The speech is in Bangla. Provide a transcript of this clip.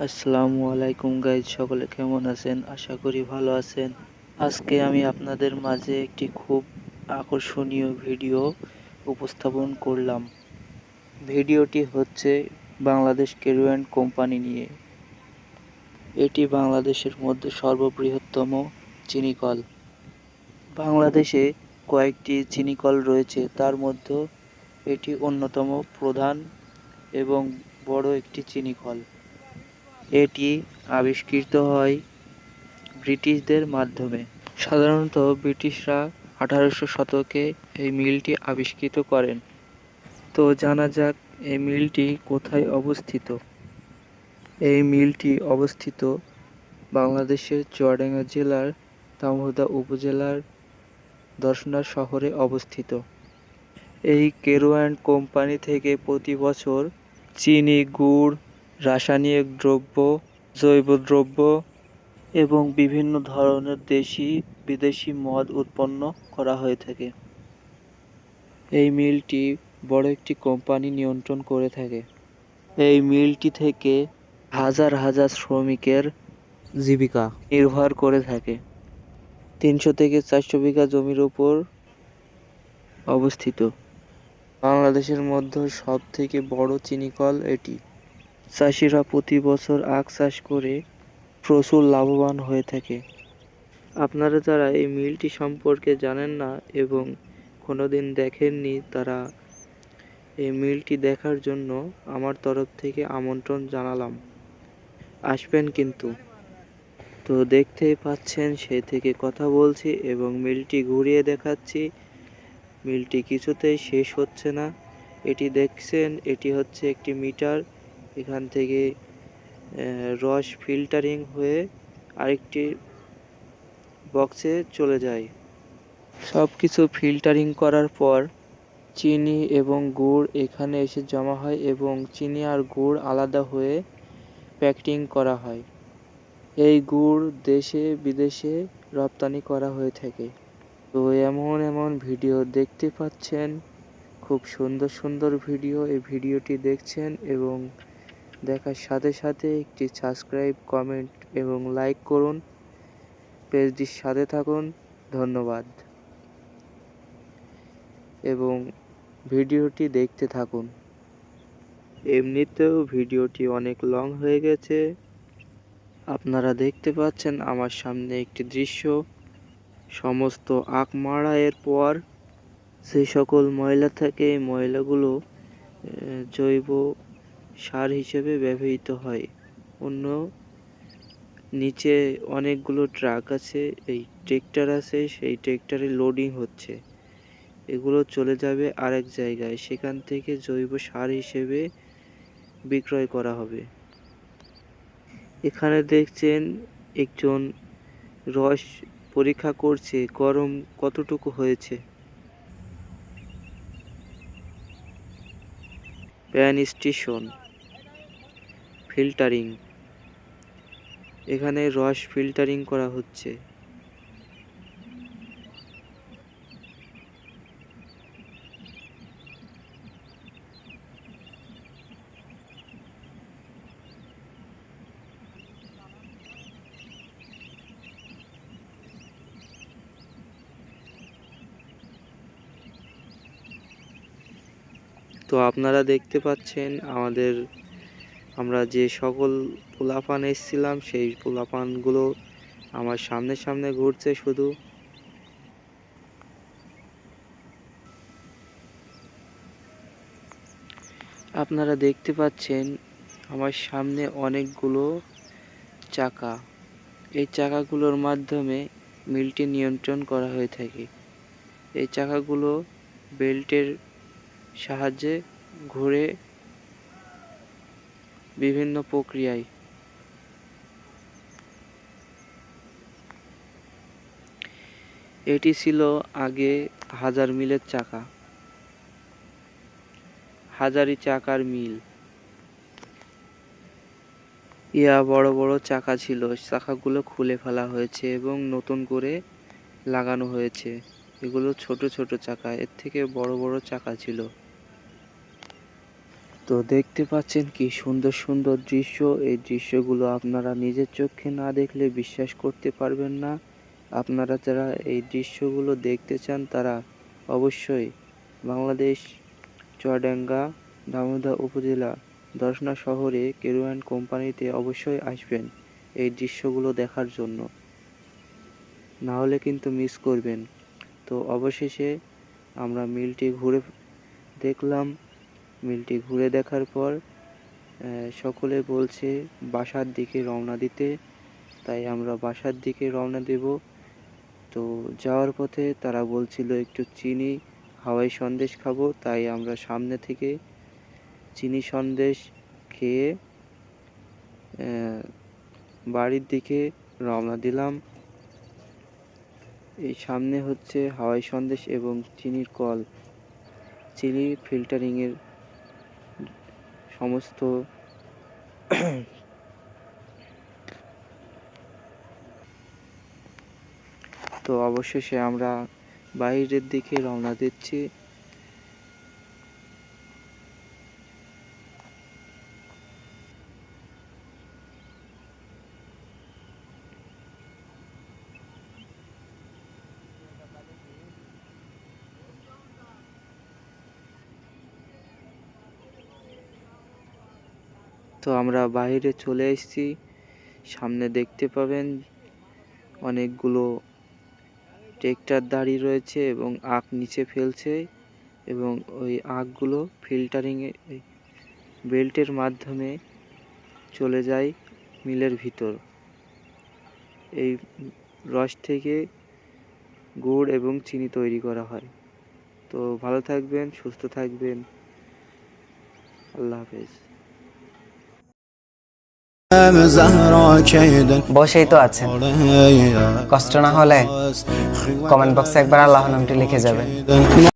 আসসালামু আলাইকুম গাইজ, সকলে কেমন আছেন? আশা করি ভালো আছেন। আজকে আমি আপনাদের মাঝে একটি খুব আকর্ষণীয় ভিডিও উপস্থাপন করলাম। ভিডিওটি হচ্ছে বাংলাদেশ কেরোয়ান কোম্পানি নিয়ে। এটি বাংলাদেশের মধ্যে সর্ববৃহত্তম চিনি কল। বাংলাদেশে কয়েকটি চিনি কল রয়েছে, তার মধ্যে এটি অন্যতম প্রধান এবং বড় একটি চিনি কল। এটি আবিষ্কৃত হয় ব্রিটিশদের মাধ্যমে। সাধারণত ব্রিটিশরা 1800 শতকে এই মিলটি আবিষ্কৃত করেন। তো জানা যাক এই মিলটি কোথায় অবস্থিত। এই মিলটি অবস্থিত বাংলাদেশের চুয়াডাঙ্গা জেলার দামোহদা উপজেলার দর্শনা শহরে অবস্থিত। এই কেরোয়ান কোম্পানি থেকে প্রতি বছর চিনি, গুড়, রাসায়নিক দ্রব্য, জৈব দ্রব্য এবং বিভিন্ন ধরনের দেশি বিদেশি মদ উৎপন্ন করা হয়ে থাকে। এই মিলটি বড় একটি কোম্পানি নিয়ন্ত্রণ করে থাকে। এই মিলটি থেকে হাজার হাজার শ্রমিকের জীবিকা নির্ভর করে থাকে। 300 থেকে 400 বিঘা জমির উপর অবস্থিত। বাংলাদেশের মধ্যে সব থেকে বড় চিনিকল এটি। চাষিরা প্রতি বছর আখ চাষ করে প্রচুর লাভবান হয়ে থাকে। আপনারা যারা এই মিলটি সম্পর্কে জানেন না এবং কোনোদিন দেখেননি, তারা এই মিলটি দেখার জন্য আমার তরফ থেকে আমন্ত্রণ জানালাম। আসবেন কিন্তু। তো দেখতেই পাচ্ছেন, সেই থেকে কথা বলছি এবং মিলটি ঘুরিয়ে দেখাচ্ছি। মিলটি কিছুতেই শেষ হচ্ছে না। এটি দেখছেন, এটি হচ্ছে একটি মিটার। এখান থেকে রস ফিল্টারিং হয়ে আরেকটি বক্সে চলে যায়। সব কিছু ফিল্টারিং করার পর চিনি এবং গুড় এখানে এসে জমা হয় এবং চিনি আর গুড় আলাদা হয়ে প্যাকেটিং করা হয়। এই গুড় দেশে বিদেশে রপ্তানি করা হয়ে থাকে। তো এমন এমন ভিডিও দেখতে পাচ্ছেন, খুব সুন্দর সুন্দর ভিডিও। এই ভিডিওটি দেখছেন এবং দেখার সাথে সাথে একটি সাবস্ক্রাইব, কমেন্ট এবং লাইক করুন। পেজটির সাথে থাকুন। ধন্যবাদ এবং ভিডিওটি দেখতে থাকুন। এমনিতেও ভিডিওটি অনেক লং হয়ে গেছে। আপনারা দেখতে পাচ্ছেন আমার সামনে একটি দৃশ্য। সমস্ত আখ মাড়াইয়ের পর যে সকল ময়লা থাকে, এই ময়লাগুলো জৈব সার হিসেবে ব্যবহৃত হয়। অন্য নিচে অনেকগুলো ট্রাক আছে, এই ট্রেক্টর আছে, সেই ট্রেক্টরে লোডিং হচ্ছে। এগুলো চলে যাবে আরেক জায়গায়, সেখান থেকে জৈব সার হিসেবে বিক্রয় করা হবে। এখানে দেখছেন একজন রস পরীক্ষা করছে গরম কতটুকু হয়েছে। প্যান স্টেশন ফিল্টারিং, এখানে রস ফিল্টারিং করা হচ্ছে। তো আপনারা দেখতে পাচ্ছেন আমরা যে সকল পোলাপান এসেছিলাম, সেই পোলাপানগুলো আমার সামনে সামনে ঘুরছে শুধু। আপনারা দেখতে পাচ্ছেন আমার সামনে অনেকগুলো চাকা। এই চাকাগুলোর মাধ্যমে মিলটি নিয়ন্ত্রণ করা হয়ে থাকে। এই চাকাগুলো বেল্টের সাহায্যে ঘুরে বিভিন্ন প্রক্রিয়ায়। এটি ছিল আগে হাজার মিলের চাকা, হাজারি চাকার মিল। বড় বড় চাকা ছিল, চাকাগুলো খুলে ফেলা হয়েছে এবং নতুন করে লাগানো হয়েছে। এগুলো ছোট ছোট চাকা, এর থেকে বড় বড় চাকা ছিল। তো দেখতে পাচ্ছেন কি সুন্দর সুন্দর দৃশ্য। এই দৃশ্যগুলো আপনারা নিজের চোখে না দেখলে বিশ্বাস করতে পারবেন না। আপনারা যারা এই দৃশ্যগুলো দেখতে চান তারা অবশ্যই বাংলাদেশ চুয়াডাঙ্গা দামোদর উপজেলা দর্শনা শহরে কেরুয়ান কোম্পানিতে অবশ্যই আসবেন এই দৃশ্যগুলো দেখার জন্য, না হলে কিন্তু মিস করবেন। তো অবশেষে আমরা মিলটি ঘুরে দেখলাম। মিলটি ঘুরে দেখার পর সকলে বলছে বাসার দিকে রওনা দিতে, তাই আমরা বাসার দিকে রওনা দেব। তো যাওয়ার পথে তারা বলছিল একটু চিনি হাওয়াই সন্দেশ খাবো, তাই আমরা সামনে থেকে চিনি সন্দেশ খেয়ে বাড়ির দিকে রওনা দিলাম। এই সামনে হচ্ছে হাওয়াই সন্দেশ এবং চিনির কল, চিনি ফিল্টারিংয়ের সমস্ত তো অবশেষে আমরা বাইরের দিকে রওনা দিচ্ছি। তো আমরা বাইরে চলে এসেছি। সামনে দেখতে পাবেন অনেকগুলো ট্রেক্টর দাঁড়িয়ে রয়েছে এবং আখ নিচে ফেলছে এবং ওই আখগুলো ফিল্টারিংয়ে বেল্টের মাধ্যমে চলে যায় মিলের ভিতর। এই রস থেকে গুড় এবং চিনি তৈরি করা হয়। তো ভালো থাকবেন, সুস্থ থাকবেন, আল্লাহ হাফেজ। বসেই তো আছেন, কষ্ট না হলে কমেন্ট বক্সে একবার আল্লাহ নামটি লিখে যাবেন।